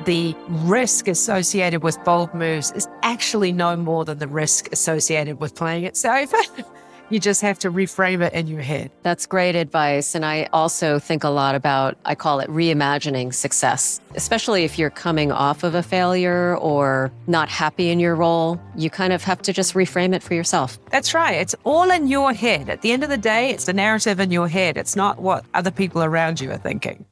the risk associated with bold moves is actually no more than the risk associated with playing it safe. You just have to reframe it in your head. That's great advice. And I also think a lot about, I call it reimagining success, especially if you're coming off of a failure or not happy in your role. You kind of have to just reframe it for yourself. That's right. It's all in your head. At the end of the day, it's the narrative in your head. It's not what other people around you are thinking.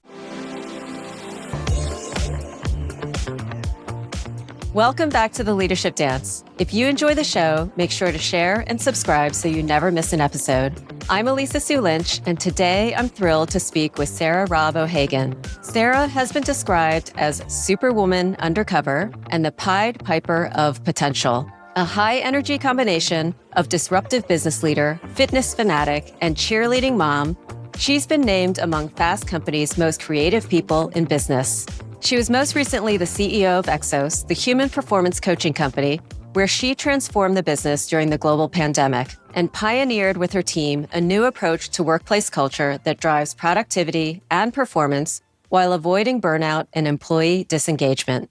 Welcome back to The Leadership Dance. If you enjoy the show, make sure to share and subscribe so you never miss an episode. I'm Alissa Lynch, and today I'm thrilled to speak with Sarah Robb O'Hagan. Sarah has been described as Superwoman Undercover and the Pied Piper of Potential, a high-energy combination of disruptive business leader, fitness fanatic, and cheerleading mom. She's been named among Fast Company's most creative people in business. She was most recently the CEO of Exos, the human performance coaching company, where she transformed the business during the global pandemic and pioneered with her team a new approach to workplace culture that drives productivity and performance while avoiding burnout and employee disengagement.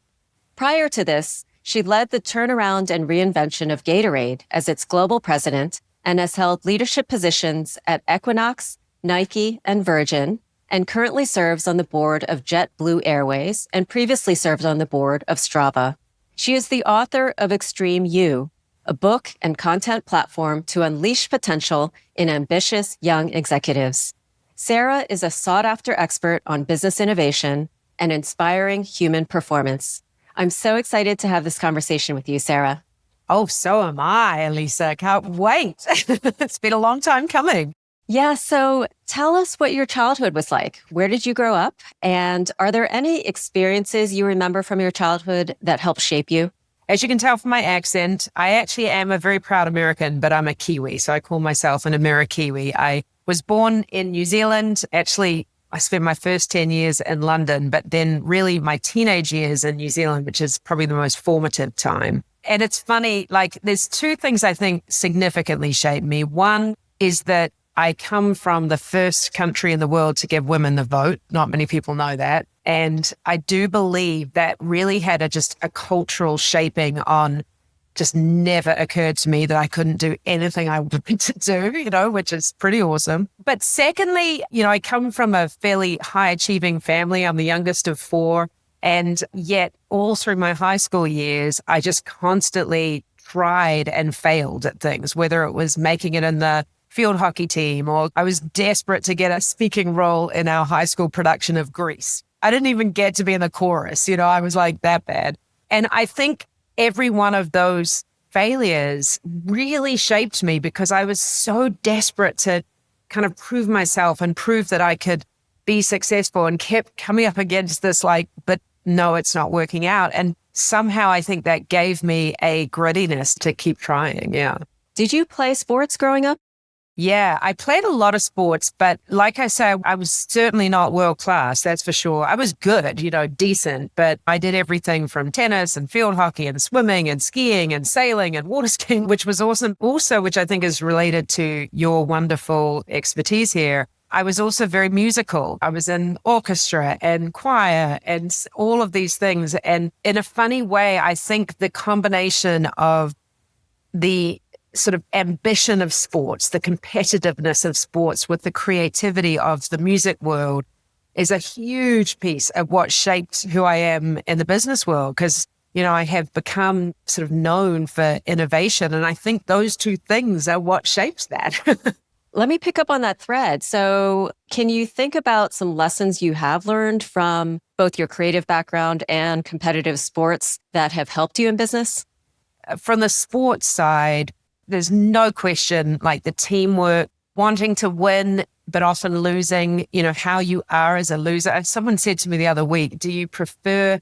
Prior to this, she led the turnaround and reinvention of Gatorade as its global president and has held leadership positions at Equinox, Nike, and Virgin, and currently serves on the board of JetBlue Airways and previously served on the board of Strava. She is the author of Extreme You, a book and content platform to unleash potential in ambitious young executives. Sarah is a sought-after expert on business innovation and inspiring human performance. I'm so excited to have this conversation with you, Sarah. Oh, so am I, Alissa. Can't wait. It's been a long time coming. Yeah, so tell us what your childhood was like. Where did you grow up? And are there any experiences you remember from your childhood that helped shape you? As you can tell from my accent, I actually am a very proud American, but I'm a Kiwi. So I call myself an Amerikiwi. I was born in New Zealand. Actually, I spent my first 10 years in London, but then really my teenage years in New Zealand, which is probably the most formative time. And it's funny, like there's two things I think significantly shaped me. One is that I come from the first country in the world to give women the vote. Not many people know that. And I do believe that really had just a cultural shaping on, just never occurred to me that I couldn't do anything I wanted to do, which is pretty awesome. But secondly, I come from a fairly high achieving family. I'm the youngest of four. And yet all through my high school years, I just constantly tried and failed at things, whether it was making it in the field hockey team, or I was desperate to get a speaking role in our high school production of Grease. I didn't even get to be in the chorus. I was like that bad. And I think every one of those failures really shaped me because I was so desperate to kind of prove myself and prove that I could be successful, and kept coming up against this but no, it's not working out. And somehow I think that gave me a grittiness to keep trying. Yeah. Did you play sports growing up? Yeah, I played a lot of sports, but like I say, I was certainly not world class, that's for sure. I was good, decent, but I did everything from tennis and field hockey and swimming and skiing and sailing and water skiing, which was awesome. Also, which I think is related to your wonderful expertise here, I was also very musical. I was in orchestra and choir and all of these things. And in a funny way, I think the combination of the sort of ambition of sports, the competitiveness of sports with the creativity of the music world is a huge piece of what shaped who I am in the business world. Because, I have become sort of known for innovation. And I think those two things are what shapes that. Let me pick up on that thread. So can you think about some lessons you have learned from both your creative background and competitive sports that have helped you in business? From the sports side, there's no question, the teamwork, wanting to win, but often losing, how you are as a loser. And someone said to me the other week, do you prefer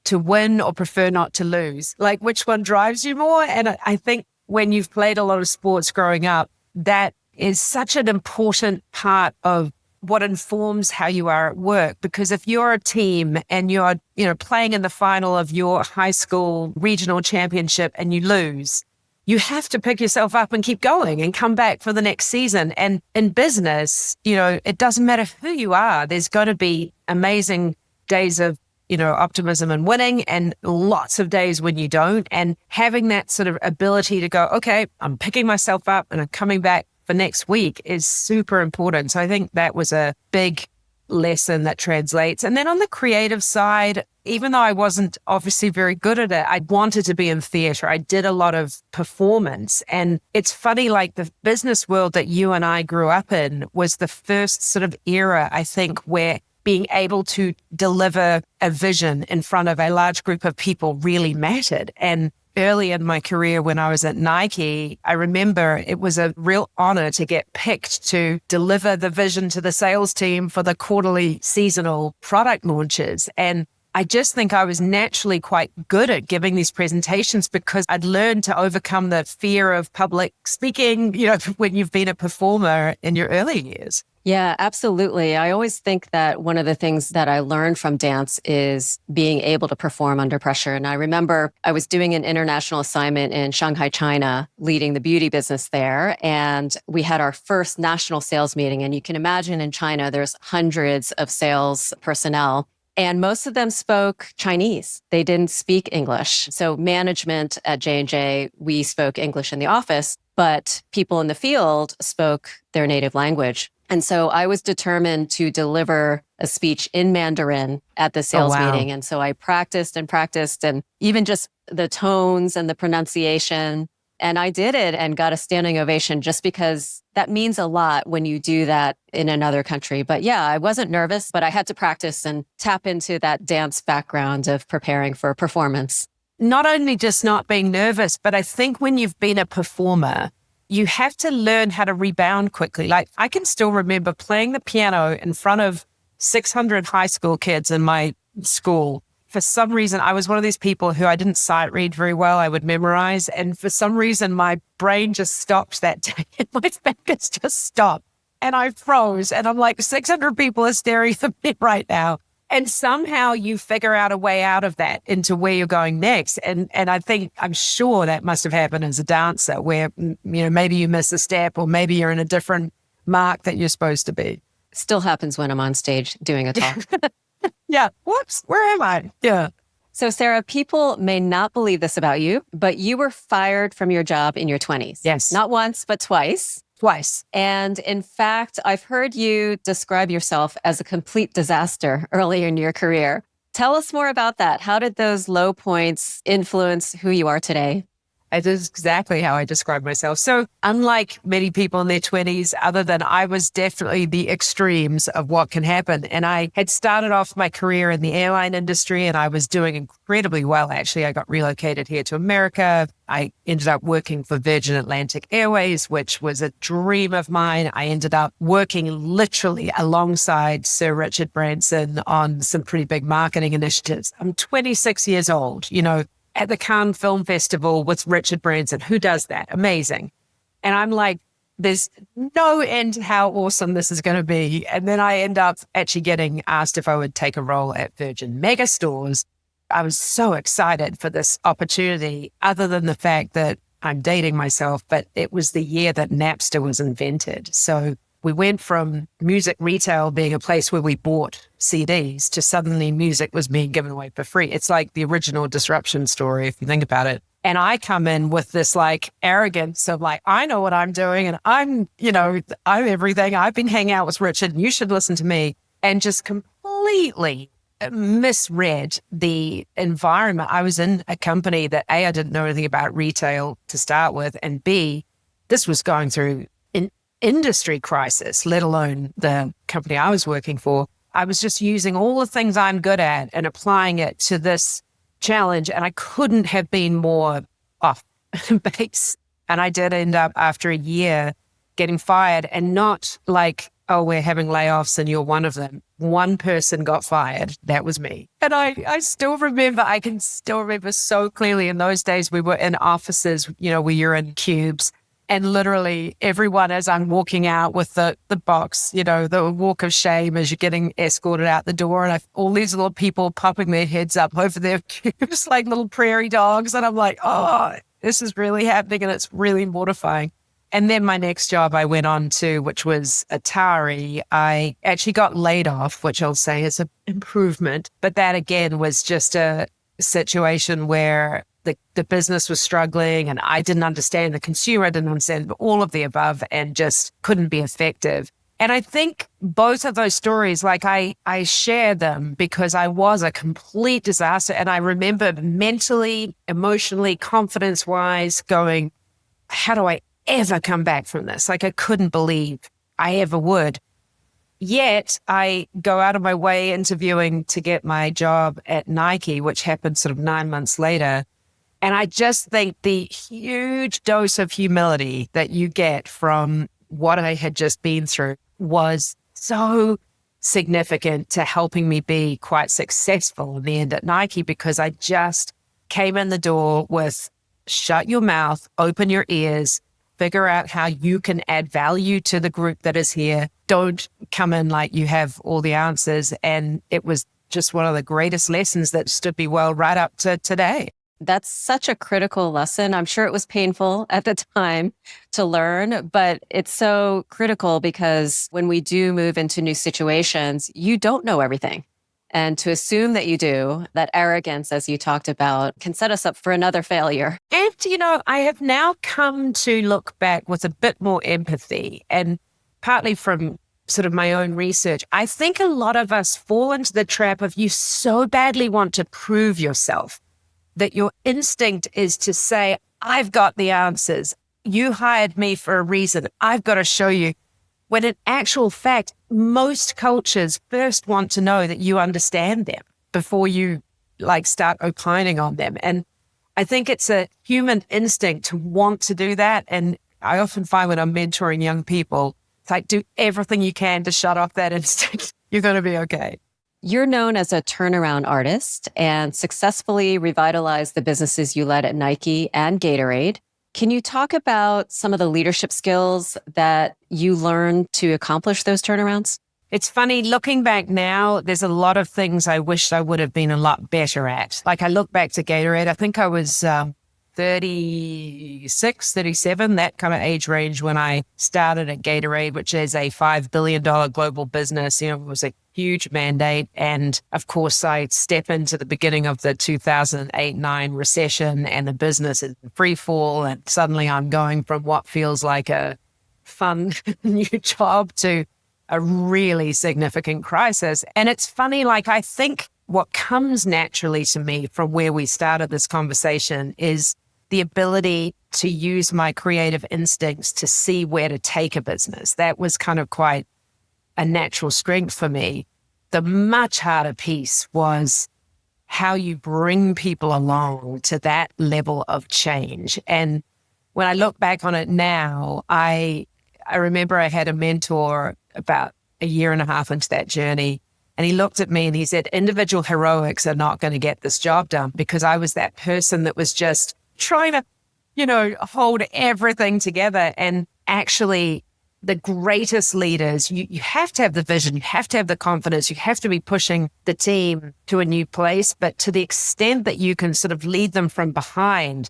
to win or prefer not to lose? Which one drives you more? And I think when you've played a lot of sports growing up, that is such an important part of what informs how you are at work. Because if you're a team and you're, playing in the final of your high school regional championship and you lose, you have to pick yourself up and keep going and come back for the next season. And in business, it doesn't matter who you are. There's going to be amazing days of optimism and winning, and lots of days when you don't. And having that sort of ability to go, okay, I'm picking myself up and I'm coming back for next week is super important. So I think that was a big lesson that translates. And then on the creative side, even though I wasn't obviously very good at it, I wanted to be in theater. I did a lot of performance. And it's funny, like the business world that you and I grew up in was the first sort of era, I think, where being able to deliver a vision in front of a large group of people really mattered. And early in my career when I was at Nike, I remember it was a real honor to get picked to deliver the vision to the sales team for the quarterly seasonal product launches. And I just think I was naturally quite good at giving these presentations because I'd learned to overcome the fear of public speaking, when you've been a performer in your early years. Yeah, absolutely. I always think that one of the things that I learned from dance is being able to perform under pressure. And I remember I was doing an international assignment in Shanghai, China, leading the beauty business there. And we had our first national sales meeting. And you can imagine in China, there's hundreds of sales personnel. And most of them spoke Chinese. They didn't speak English. So management at J&J, we spoke English in the office, but people in the field spoke their native language. And so I was determined to deliver a speech in Mandarin at the sales meeting. And so I practiced and even just the tones and the pronunciation. And I did it and got a standing ovation just because that means a lot when you do that in another country. But yeah, I wasn't nervous, but I had to practice and tap into that dance background of preparing for a performance. Not only just not being nervous, but I think when you've been a performer, you have to learn how to rebound quickly. Like I can still remember playing the piano in front of 600 high school kids in my school. For some reason, I was one of these people who I didn't sight read very well. I would memorize. And for some reason, my brain just stopped that day and my fingers just stopped. And I froze. And I'm like, 600 people are staring at me right now. And somehow you figure out a way out of that into where you're going next. And I'm sure that must have happened as a dancer where, maybe you miss a step or maybe you're in a different mark that you're supposed to be. Still happens when I'm on stage doing a talk. Yeah. Whoops. Where am I? Yeah. So Sarah, people may not believe this about you, but you were fired from your job in your 20s. Yes. Not once, but twice. Twice. And in fact, I've heard you describe yourself as a complete disaster earlier in your career. Tell us more about that. How did those low points influence who you are today? It is exactly how I describe myself. So unlike many people in their 20s, other than I was definitely the extremes of what can happen. And I had started off my career in the airline industry and I was doing incredibly well. Actually, I got relocated here to America. I ended up working for Virgin Atlantic Airways, which was a dream of mine. I ended up working literally alongside Sir Richard Branson on some pretty big marketing initiatives. I'm 26 years old, at the Cannes Film Festival with Richard Branson. Who does that? Amazing. And I'm like, there's no end to how awesome this is going to be. And then I end up actually getting asked if I would take a role at Virgin Megastores. I was so excited for this opportunity, other than the fact that I'm dating myself, but it was the year that Napster was invented. So we went from music retail being a place where we bought CDs to suddenly music was being given away for free. It's like the original disruption story, if you think about it. And I come in with this arrogance of I know what I'm doing and I'm everything. I've been hanging out with Richard and you should listen to me, and just completely misread the environment. I was in a company that A, I didn't know anything about retail to start with, and B, this was going through an industry crisis, let alone the company I was working for. I was just using all the things I'm good at and applying it to this challenge, and I couldn't have been more off base. And I did end up, after a year, getting fired, and not oh, we're having layoffs and you're one of them. One person got fired. That was me. And I can still remember so clearly, in those days we were in offices, where you're in cubes. And literally everyone, as I'm walking out with the box, the walk of shame as you're getting escorted out the door, and all these little people popping their heads up over their cubes like little prairie dogs. And I'm like, oh, this is really happening and it's really mortifying. And then my next job I went on to, which was Atari, I actually got laid off, which I'll say is an improvement. But that again was just a situation where the business was struggling and I didn't understand the consumer, I didn't understand all of the above and just couldn't be effective. And I think both of those stories, like I share them because I was a complete disaster. And I remember mentally, emotionally, confidence-wise going, how do I ever come back from this? Like I couldn't believe I ever would. Yet I go out of my way interviewing to get my job at Nike, which happened sort of 9 months later. And I just think the huge dose of humility that you get from what I had just been through was so significant to helping me be quite successful in the end at Nike, because I just came in the door with shut your mouth, open your ears, figure out how you can add value to the group that is here. Don't come in like you have all the answers. And it was just one of the greatest lessons that stood me well right up to today. That's such a critical lesson. I'm sure it was painful at the time to learn, but it's so critical because when we do move into new situations, you don't know everything. And to assume that you do, that arrogance, as you talked about, can set us up for another failure. And, I have now come to look back with a bit more empathy, and partly from sort of my own research. I think a lot of us fall into the trap of you so badly want to prove yourself that your instinct is to say, I've got the answers. You hired me for a reason. I've got to show you. When in actual fact, most cultures first want to know that you understand them before you start opining on them. And I think it's a human instinct to want to do that. And I often find when I'm mentoring young people, it's like, do everything you can to shut off that instinct. You're going to be okay. You're known as a turnaround artist and successfully revitalized the businesses you led at Nike and Gatorade. Can you talk about some of the leadership skills that you learned to accomplish those turnarounds? It's funny, looking back now, there's a lot of things I wish I would have been a lot better at. Like I look back to Gatorade, I think I was 36, 37, that kind of age range when I started at Gatorade, which is a $5 billion global business. It was a huge mandate. And of course, I step into the beginning of the 2008-9 recession and the business is in free fall. And suddenly I'm going from what feels like a fun new job to a really significant crisis. And it's funny, I think what comes naturally to me from where we started this conversation is the ability to use my creative instincts to see where to take a business. That was kind of quite a natural strength for me. The much harder piece was how you bring people along to that level of change. And when I look back on it now, I remember I had a mentor about a year and a half into that journey. And he looked at me and he said, individual heroics are not going to get this job done, because I was that person that was just trying to, hold everything together. And actually, the greatest leaders, you have to have the vision, you have to have the confidence, you have to be pushing the team to a new place. But to the extent that you can sort of lead them from behind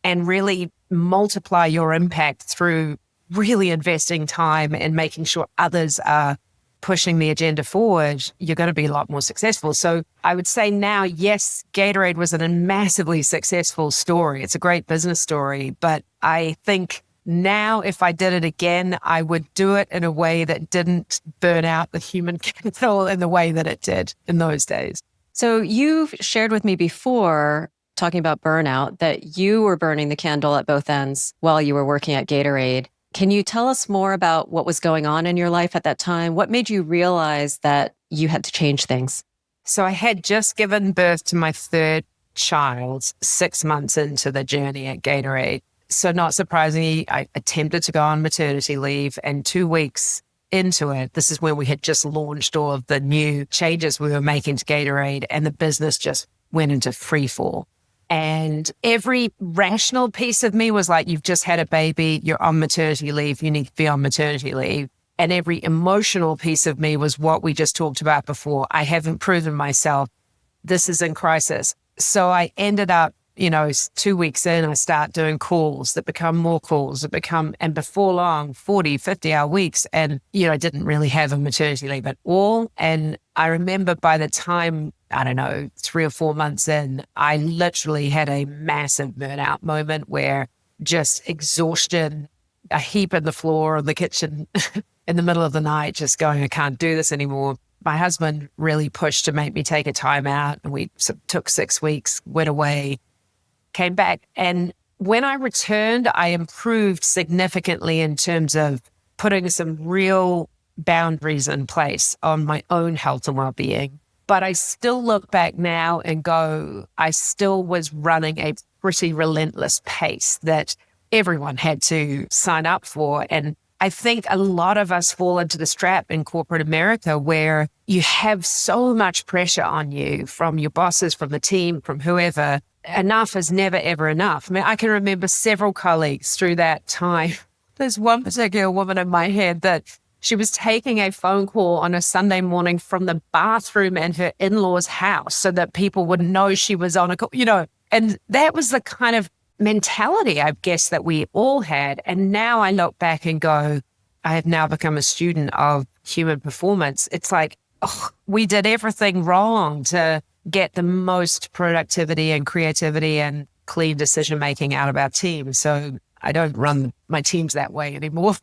and really multiply your impact through really investing time and making sure others are pushing the agenda forward, you're going to be a lot more successful. So I would say now, yes, Gatorade was a massively successful story. It's a great business story. But I think now if I did it again, I would do it in a way that didn't burn out the human capital in the way that it did in those days. So you've shared with me before, talking about burnout, that you were burning the candle at both ends while you were working at Gatorade. Can you tell us more about what was going on in your life at that time? What made you realize that you had to change things? So I had just given birth to my third child 6 months into the journey at Gatorade. So not surprisingly, I attempted to go on maternity leave, and 2 weeks into it, this is when we had just launched all of the new changes we were making to Gatorade, and the business just went into free fall. And every rational piece of me was like, you've just had a baby, you're on maternity leave, you need to be on maternity leave. And every emotional piece of me was what we just talked about before. I haven't proven myself. This is in crisis. So I ended up it's 2 weeks in, I start doing calls that become more calls and before long, 40, 50-hour weeks. And, I didn't really have a maternity leave at all. And I remember by the time, I don't know, 3 or 4 months in, I literally had a massive burnout moment where just exhaustion, a heap on the floor in the kitchen in the middle of the night, just going, I can't do this anymore. My husband really pushed to make me take a time out, and we took 6 weeks, went away, came back. And when I returned, I improved significantly in terms of putting some real boundaries in place on my own health and well-being. But I still look back now and go, I still was running a pretty relentless pace that everyone had to sign up for. And I think a lot of us fall into this trap in corporate America where you have so much pressure on you from your bosses, from the team, from whoever. Enough is never, ever enough. I mean, I can remember several colleagues through that time. There's one particular woman in my head that she was taking a phone call on a Sunday morning from the bathroom in her in-laws' house so that people would know she was on a call, and that was the kind of mentality, I guess, that we all had. And now I look back and go, I have now become a student of human performance. It's like, we did everything wrong to get the most productivity and creativity and clean decision-making out of our team. So I don't run my teams that way anymore.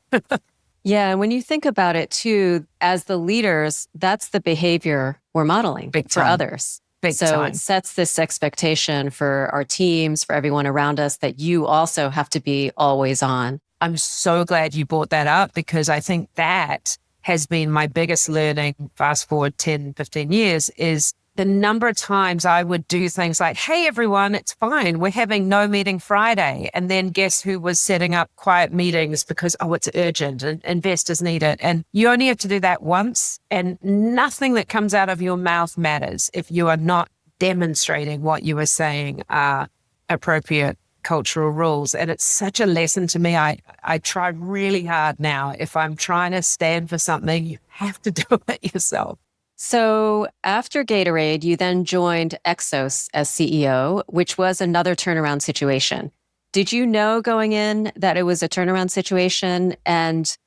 Yeah. And when you think about it too, as the leaders, that's the behavior we're modeling for others. So it sets this expectation for our teams, for everyone around us, that you also have to be always on. I'm so glad you brought that up, because I think that has been my biggest learning, fast forward 10, 15 years, is the number of times I would do things like, hey, everyone, it's fine. We're having no meeting Friday. And then guess who was setting up quiet meetings because, it's urgent and investors need it. And you only have to do that once, and nothing that comes out of your mouth matters if you are not demonstrating what you are saying are appropriate cultural rules. And it's such a lesson to me. I try really hard now. If I'm trying to stand for something, you have to do it yourself. So after Gatorade, you then joined Exos as CEO, which was another turnaround situation. Did you know going in that it was a turnaround situation? And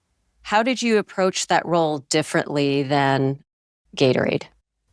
how did you approach that role differently than Gatorade?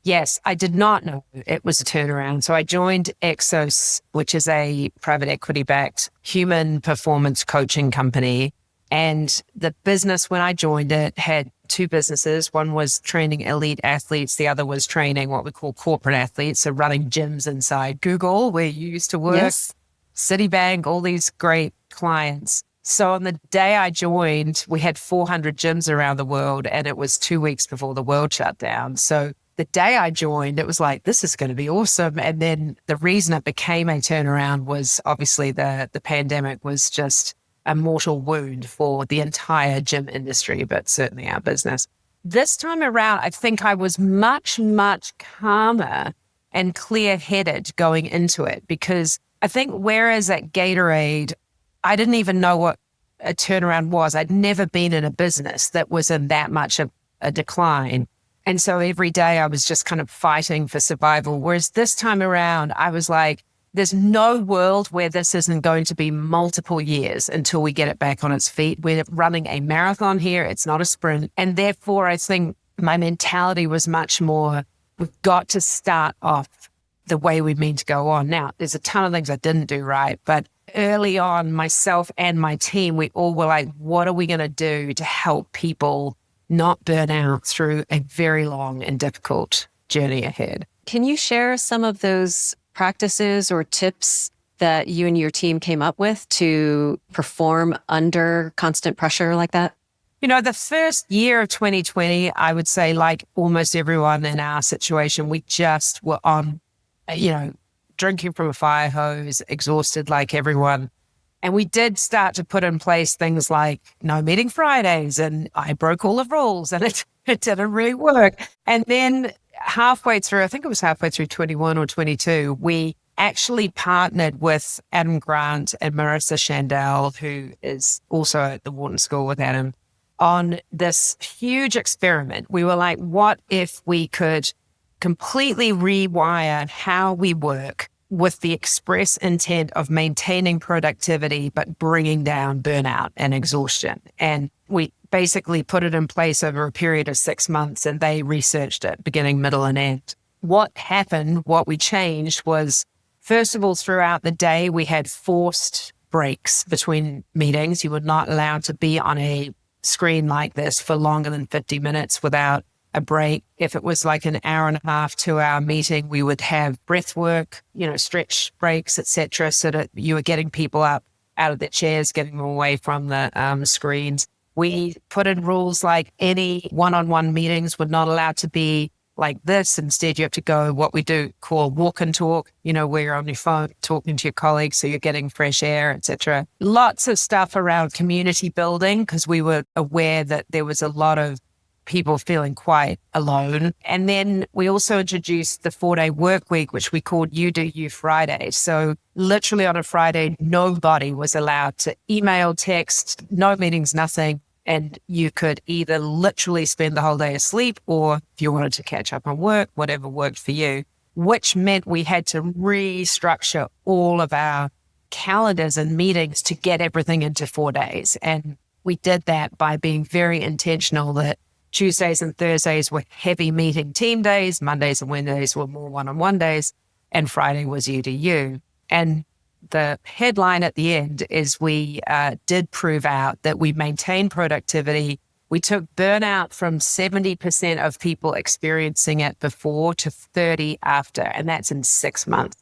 Yes, I did not know it was a turnaround. So I joined Exos, which is a private equity-backed human performance coaching company. And the business, when I joined it, had 2 businesses. One was training elite athletes. The other was training what we call corporate athletes. So running gyms inside Google, where you used to work, yes. Citibank, all these great clients. So on the day I joined, we had 400 gyms around the world, and it was 2 weeks before the world shut down. So the day I joined, it was like, this is going to be awesome. And then the reason it became a turnaround was obviously the pandemic was just a mortal wound for the entire gym industry, but certainly our business. This time around, I think I was much, much calmer and clear-headed going into it, because I think whereas at Gatorade, I didn't even know what a turnaround was. I'd never been in a business that was in that much of a decline. And so every day I was just kind of fighting for survival. Whereas this time around, I was like, there's no world where this isn't going to be multiple years until we get it back on its feet. We're running a marathon here. It's not a sprint. And therefore, I think my mentality was much more, we've got to start off the way we mean to go on. Now, there's a ton of things I didn't do right, but early on, myself and my team, we all were like, what are we going to do to help people not burn out through a very long and difficult journey ahead? Can you share some of those practices or tips that you and your team came up with to perform under constant pressure like that? The first year of 2020, I would say, like almost everyone in our situation, we just were on, drinking from a fire hose, exhausted like everyone. And we did start to put in place things like no meeting Fridays, and I broke all the rules, and it didn't really work. And then halfway through, I think it was halfway through 21 or 22, we actually partnered with Adam Grant and Marissa Chandel, who is also at the Wharton School with Adam, on this huge experiment. We were like, what if we could completely rewire how we work with the express intent of maintaining productivity, but bringing down burnout and exhaustion. And we basically put it in place over a period of 6 months, and they researched it beginning, middle, and end. What happened, what we changed was, first of all, throughout the day, we had forced breaks between meetings. You were not allowed to be on a screen like this for longer than 50 minutes without a break. If it was like an hour and a half, 2-hour meeting, we would have breath work, stretch breaks, etc., so that you were getting people up out of their chairs, getting them away from the screens. We put in rules like any one-on-one meetings were not allowed to be like this. Instead, you have to go what we do call walk and talk, where you're on your phone talking to your colleagues, so you're getting fresh air, etc. Lots of stuff around community building, because we were aware that there was a lot of people feeling quite alone. And then we also introduced the 4-day work week, which we called You Do You Friday. So literally on a Friday, nobody was allowed to email, text, no meetings, nothing. And you could either literally spend the whole day asleep, or if you wanted to catch up on work, whatever worked for you, which meant we had to restructure all of our calendars and meetings to get everything into 4 days. And we did that by being very intentional that Tuesdays and Thursdays were heavy meeting team days. Mondays and Wednesdays were more one-on-one days. And Friday was you to you. And the headline at the end is we did prove out that we maintained productivity. We took burnout from 70% of people experiencing it before to 30% after, and that's in 6 months.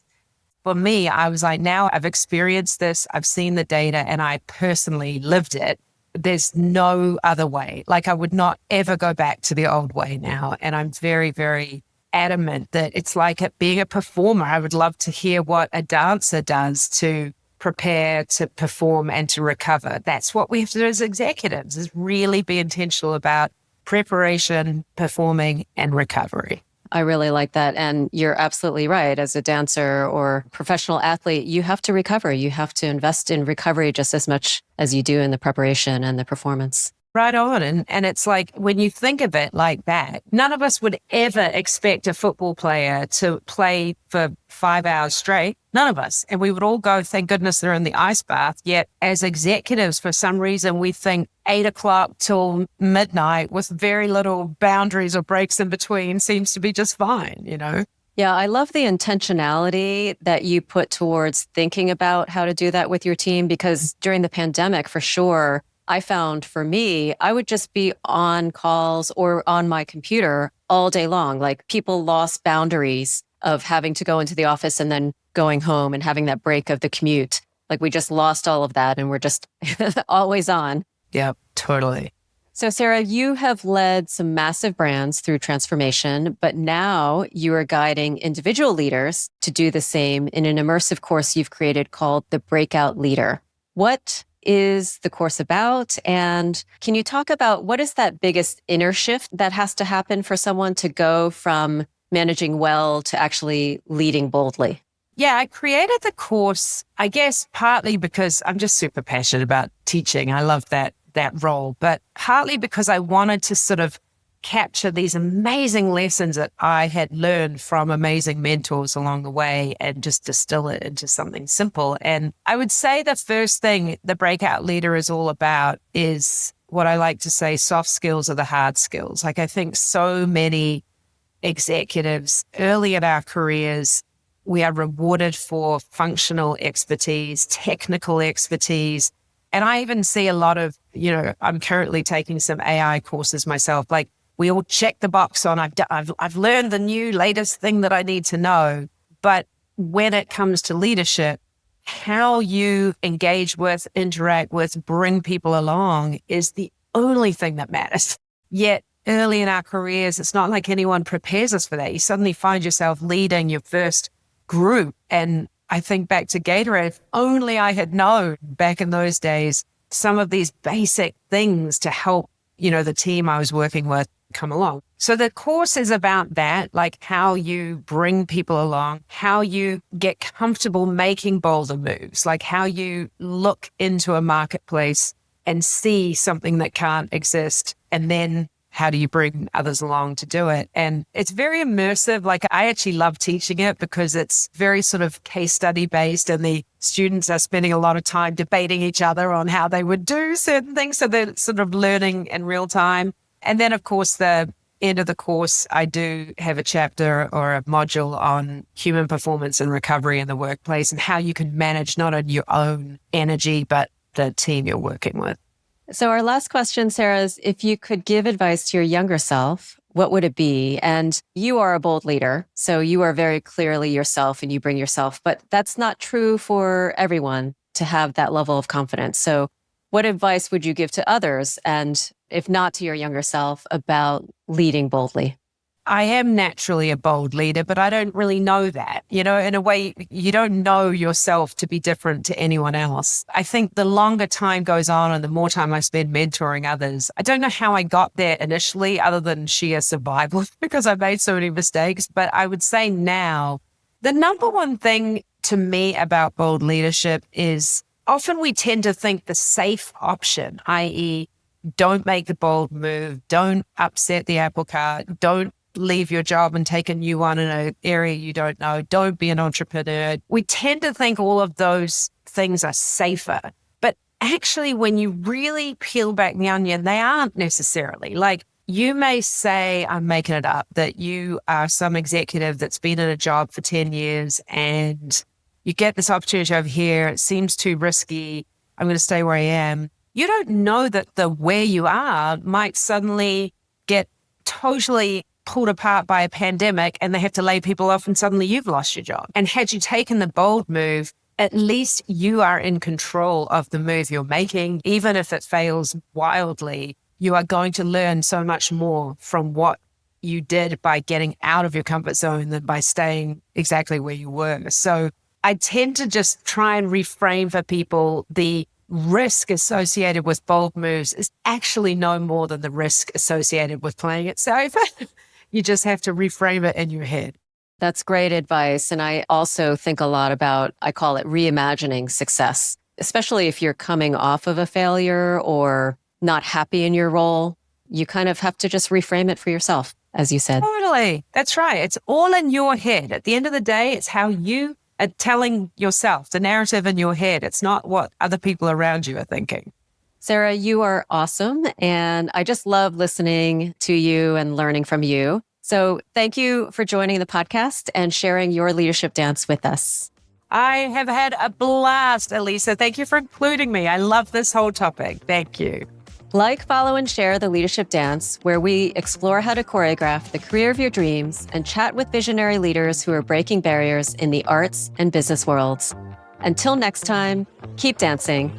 For me, I was like, now I've experienced this, I've seen the data, and I personally lived it. There's no other way. Like, I would not ever go back to the old way now. And I'm very, very adamant that it's like being a performer. I would love to hear what a dancer does to prepare, to perform, and to recover. That's what we have to do as executives, is really be intentional about preparation, performing, and recovery. I really like that. And you're absolutely right. As a dancer or professional athlete, you have to recover. You have to invest in recovery just as much as you do in the preparation and the performance. Right on. And it's like, when you think of it like that, none of us would ever expect a football player to play for 5 hours straight. None of us. And we would all go, thank goodness they're in the ice bath. Yet as executives, for some reason, we think 8 o'clock till midnight with very little boundaries or breaks in between seems to be just fine, Yeah, I love the intentionality that you put towards thinking about how to do that with your team, because during the pandemic, for sure, I found for me, I would just be on calls or on my computer all day long. Like, people lost boundaries of having to go into the office and then going home and having that break of the commute. Like, we just lost all of that, and we're just always on. Yep, totally. So Sarah, you have led some massive brands through transformation, but now you are guiding individual leaders to do the same in an immersive course you've created called the Breakout Leader. What is the course about? And can you talk about what is that biggest inner shift that has to happen for someone to go from managing well to actually leading boldly? Yeah, I created the course, I guess, partly because I'm just super passionate about teaching. I love that role, but partly because I wanted to sort of capture these amazing lessons that I had learned from amazing mentors along the way and just distill it into something simple. And I would say the first thing the Breakout Leader is all about is what I like to say, soft skills are the hard skills. Like, I think so many executives early in our careers, we are rewarded for functional expertise, technical expertise. And I even see a lot of, I'm currently taking some AI courses myself. Like, we all check the box on, I've learned the new latest thing that I need to know. But when it comes to leadership, how you engage with, interact with, bring people along is the only thing that matters. Yet early in our careers, it's not like anyone prepares us for that. You suddenly find yourself leading your first group. And I think back to Gatorade, if only I had known back in those days some of these basic things to help, the team I was working with come along. So the course is about that, like how you bring people along, how you get comfortable making bolder moves, like how you look into a marketplace and see something that can't exist, and then how do you bring others along to do it? And it's very immersive. Like I actually love teaching it because it's very sort of case study based and the students are spending a lot of time debating each other on how they would do certain things. So they're sort of learning in real time. And then of course, the end of the course, I do have a chapter or a module on human performance and recovery in the workplace and how you can manage not only your own energy, but the team you're working with. So our last question, Sarah, is if you could give advice to your younger self, what would it be? And you are a bold leader, so you are very clearly yourself and you bring yourself, but that's not true for everyone to have that level of confidence. So what advice would you give to others? And if not to your younger self, about leading boldly? I am naturally a bold leader, but I don't really know that. You know, in a way, you don't know yourself to be different to anyone else. I think the longer time goes on and the more time I spend mentoring others, I don't know how I got there initially other than sheer survival because I made so many mistakes. But I would say now, the number one thing to me about bold leadership is often we tend to think the safe option, i.e., don't make the bold move, don't upset the apple cart, don't leave your job and take a new one in an area you don't know. Don't be an entrepreneur. We tend to think all of those things are safer. But actually, when you really peel back the onion, they aren't necessarily. Like you may say, I'm making it up, that you are some executive that's been in a job for 10 years and you get this opportunity over here. It seems too risky. I'm going to stay where I am. You don't know that the where you are might suddenly get totally pulled apart by a pandemic and they have to lay people off and suddenly you've lost your job. And had you taken the bold move, at least you are in control of the move you're making. Even if it fails wildly, you are going to learn so much more from what you did by getting out of your comfort zone than by staying exactly where you were. So I tend to just try and reframe for people the risk associated with bold moves is actually no more than the risk associated with playing it safe. You just have to reframe it in your head. That's great advice. And I also think a lot about, I call it reimagining success, especially if you're coming off of a failure or not happy in your role. You kind of have to just reframe it for yourself, as you said. Totally. That's right. It's all in your head. At the end of the day, it's how you are telling yourself, the narrative in your head. It's not what other people around you are thinking. Sarah, you are awesome. And I just love listening to you and learning from you. So thank you for joining the podcast and sharing your leadership dance with us. I have had a blast, Alissa. Thank you for including me. I love this whole topic. Thank you. Like, follow, and share the Leadership Dance, where we explore how to choreograph the career of your dreams and chat with visionary leaders who are breaking barriers in the arts and business worlds. Until next time, keep dancing.